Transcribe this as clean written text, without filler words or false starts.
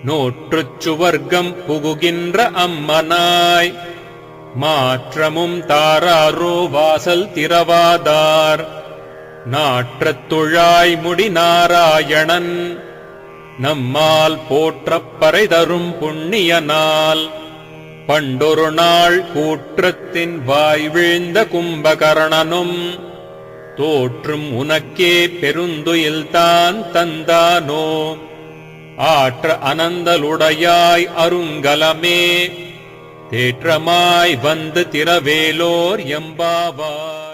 நூற்றுச் சுவர்க்கம் புகுகின்ற அம்மனாய் மாற்றமும் தாராரோ வாசல் திறவாதார் நாற்றத் துழாய் முடி நாராயணன் நம்மால் போற்றப் பறை தரும் புண்ணிய நாள் பண்டொரு நாள் கூற்றத்தின் வாய் வீழ்ந்த கும்பகர்ணனும் தோற்றும் உனக்கே பெருந்துயில்தான் தந்தானோ ஆற்ற அனந்தலுடையாய் அருங்கலமே தேற்றமாய் வந்து திரவேலோர் எம்பாவாய்.